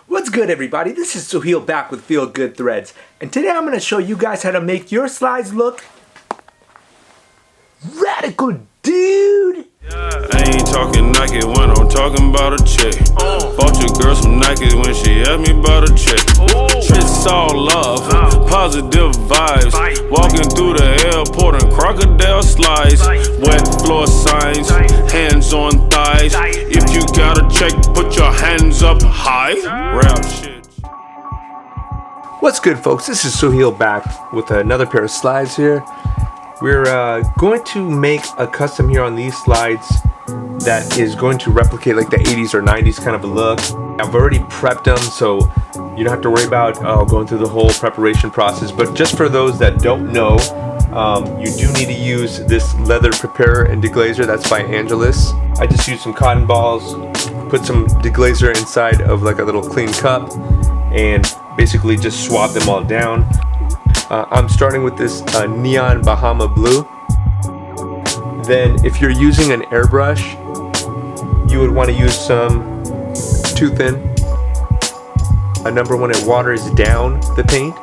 What's good, everybody? This is Suhail back with Feelgood Threads, and today I'm going to show you guys how to make your slides look radical, dude! I ain't talking Nike when I'm talking about a check. Bought your girl some Nike when she asked me about a check. It's all love, positive vibes. Walking through the airport and crocodile slides. Wet floor signs, hands on thighs. If you got a check, put your hands up high. Rap shit. What's good, folks? This is Suhail back with another pair of slides here. We're going to make a custom here on these slides that is going to replicate like the 80s or 90s kind of a look. I've already prepped them, so you don't have to worry about going through the whole preparation process. But just for those that don't know, you do need to use this leather preparer and deglazer. That's by Angelus. I just used some cotton balls, put some deglazer inside of like a little clean cup, and basically just swab them all down. I'm starting with this neon Bahama blue. Then if you're using an airbrush, you would want to use some Too Thin. Number one, it waters down the paint,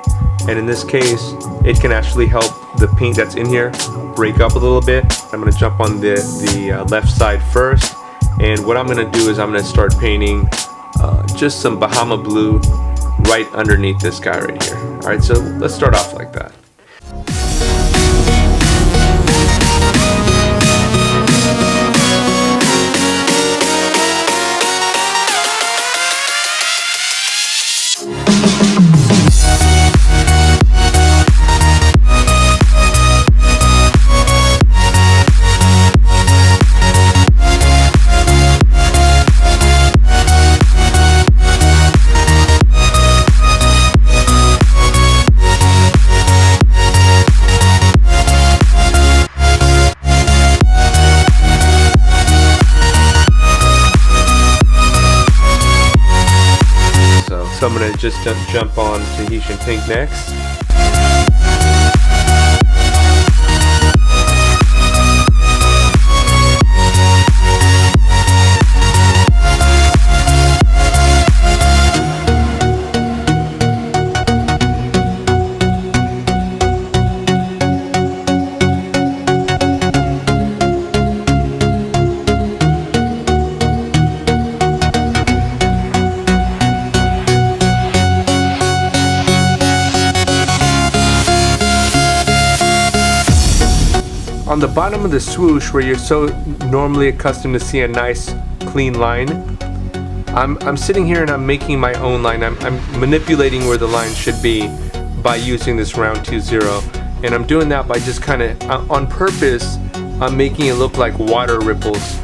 and in this case it can actually help the paint that's in here break up a little bit. I'm going to jump on the left side first, and what I'm going to do is I'm going to start painting just some Bahama blue right underneath this guy right here. Alright, so let's start off like that. So I'm going to just jump on Tahitian pink next. On the bottom of the swoosh, where you're so normally accustomed to see a nice clean line, I'm sitting here and I'm making my own line. I'm manipulating where the line should be by using this round 2-0, and I'm doing that by just kind of on purpose. I'm making it look like water ripples.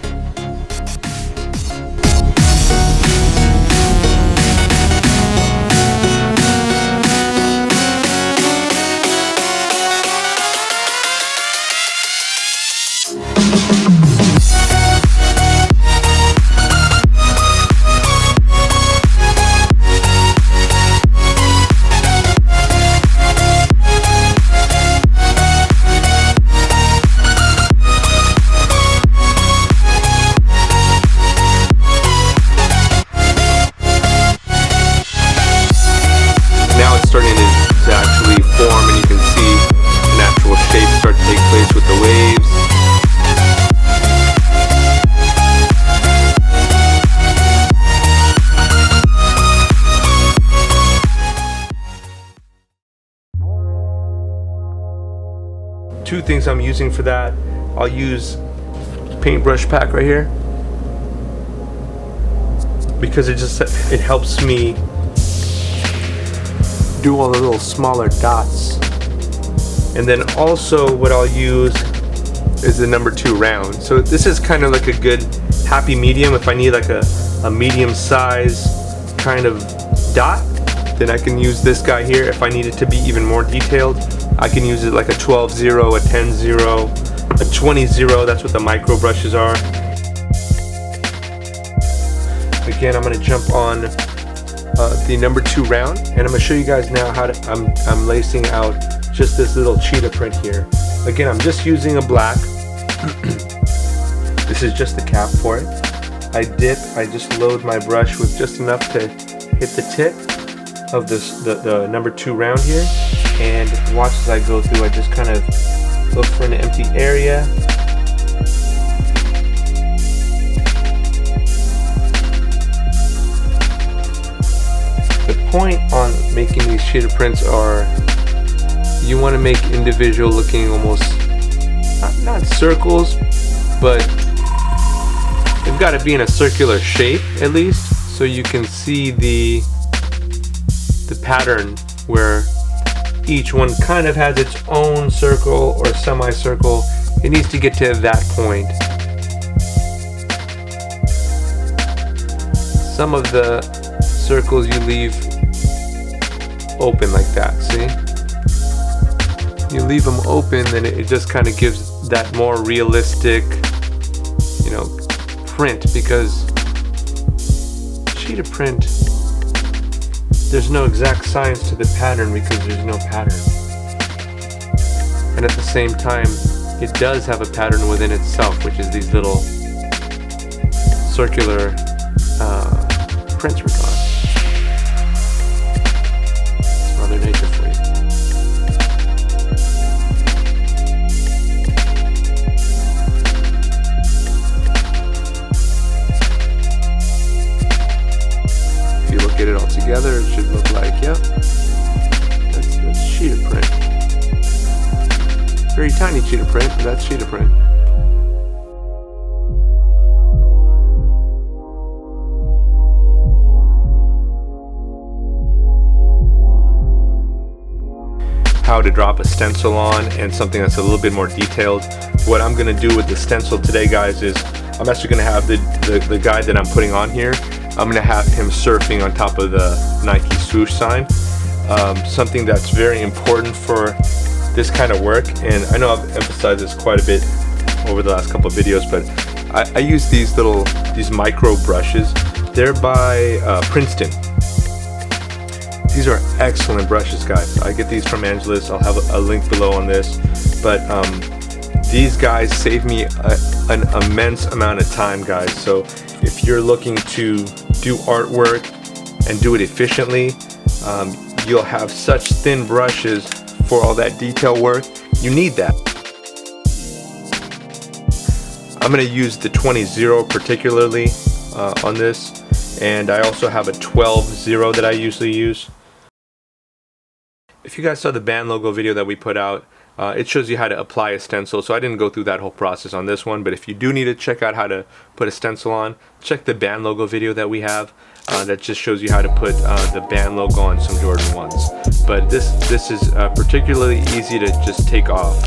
Starting to actually form, and you can see an actual shape start to take place with the waves. Two things I'm using for that. I'll use paintbrush pack right here because it helps me do all the little smaller dots. And then also what I'll use is the number 2 round. So this is kind of like a good happy medium. If I need like a medium size kind of dot, then I can use this guy here. If I need it to be even more detailed, I can use it like a 12-0, a 10-0, a 20-0. That's what the micro brushes are. Again, I'm going to jump on the number 2 round, and I'm going to show you guys now how to I'm lacing out just this little cheetah print here. Again, I'm just using a black. This is just the cap for it. I just load my brush with just enough to hit the tip of this the number 2 round here, and watch as I go through. I just kind of look for an empty area. The point on making these cheetah prints are you want to make individual looking almost not circles, but they've got to be in a circular shape at least, so you can see the pattern where each one kind of has its own circle or semicircle. It needs to get to that point. Some of the circles you leave open like that, see? You leave them open, then it just kind of gives that more realistic, you know, print, because cheetah print, there's no exact science to the pattern because there's no pattern. And at the same time, it does have a pattern within itself, which is these little circular prints we're drawing. It's Mother Nature for you. If you look at it all together, it should look like, yep, that's cheetah print. Very tiny cheetah print, but that's cheetah print. How to drop a stencil on and something that's a little bit more detailed. What I'm going to do with the stencil today, guys, is I'm actually going to have the guy that I'm putting on here, I'm going to have him surfing on top of the Nike swoosh sign. Something that's very important for this kind of work, and I know I've emphasized this quite a bit over the last couple of videos, but I use these micro brushes. They're by Princeton. These are excellent brushes, guys. I get these from Angelus. I'll have a link below on this, but these guys save me an immense amount of time, guys. So if you're looking to do artwork and do it efficiently, you'll have such thin brushes for all that detail work. You need that. I'm going to use the 20-0 particularly on this, and I also have a 12-0 that I usually use. If you guys saw the band logo video that we put out, it shows you how to apply a stencil, so I didn't go through that whole process on this one, but if you do need to check out how to put a stencil on, check the band logo video that we have. That just shows you how to put the band logo on some Jordan 1s. But this is particularly easy to just take off.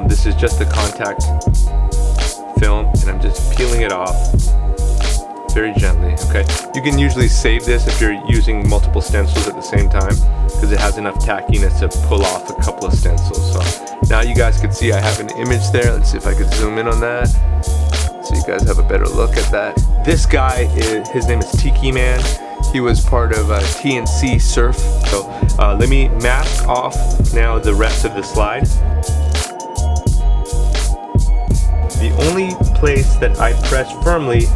This is just the contact film, and I'm just peeling it off very gently, okay? You can usually save this if you're using multiple stencils at the same time, because it has enough tackiness to pull off a couple of stencils. So now you guys can see I have an image there. Let's see if I could zoom in on that, so you guys have a better look at that. This guy, his name is Tiki Man. He was part of TNC Surf. So let me mask off now the rest of the slide. The only place that I press firmly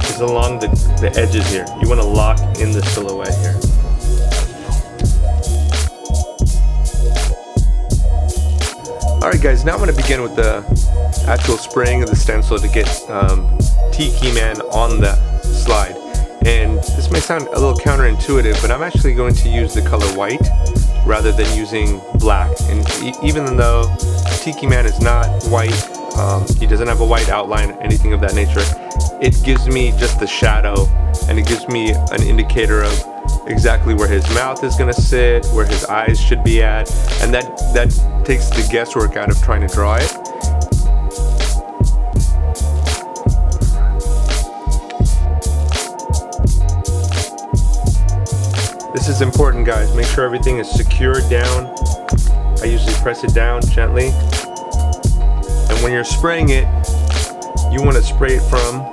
is along the edges here. You want to lock in the silhouette here. Alright guys, now I'm going to begin with the actual spraying of the stencil to get Tiki Man on the slide. And this may sound a little counterintuitive, but I'm actually going to use the color white rather than using black. And even though Tiki Man is not white, he doesn't have a white outline or anything of that nature, it gives me just the shadow, and it gives me an indicator of exactly where his mouth is going to sit, where his eyes should be at, and that takes the guesswork out of trying to draw it. This is important, guys. Make sure everything is secured down. I usually press it down gently. And when you're spraying it, you want to spray it from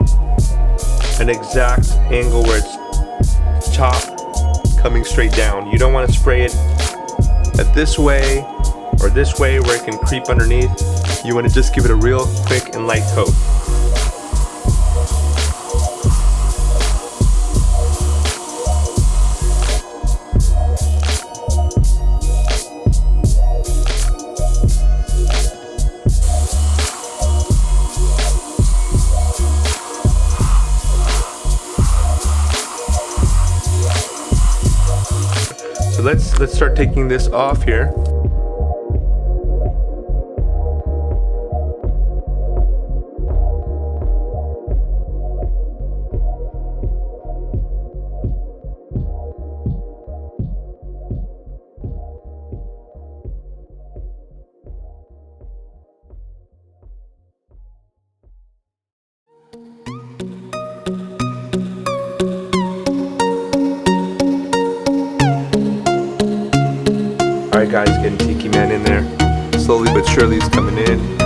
an exact angle where it's top coming straight down. You don't want to spray it at this way or this way where it can creep underneath. You want to just give it a real quick and light coat. so let's start taking this off here. Alright guys, getting Tiki Man in there. Slowly but surely he's coming in.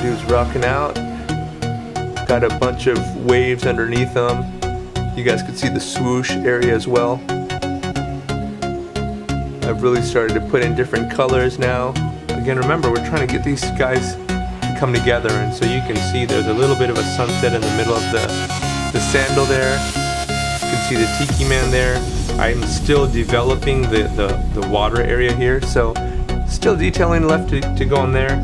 Dude's rocking out. Got a bunch of waves underneath them. You guys can see the swoosh area as well. I've really started to put in different colors now. Again, remember, we're trying to get these guys to come together, and so you can see there's a little bit of a sunset in the middle of the sandal there. You can see the Tiki Man there. I'm still developing the water area here, so still detailing left to go on there.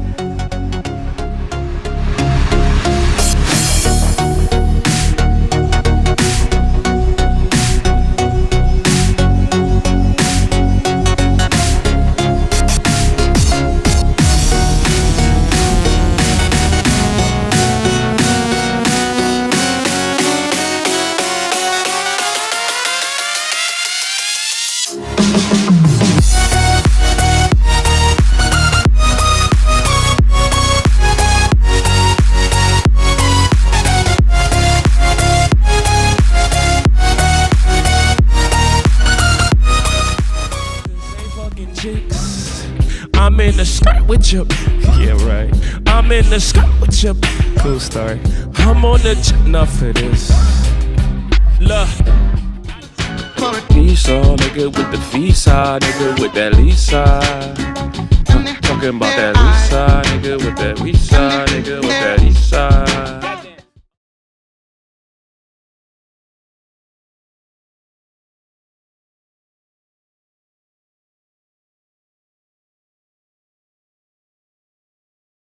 I'm in the skirt with your, yeah right. I'm in the skirt with your, cool story. I'm on the enough for this. Look, Esau, nigga with the visa, nigga with that Lisa. Talking about that Lisa, nigga with that Lisa, nigga with that Lisa.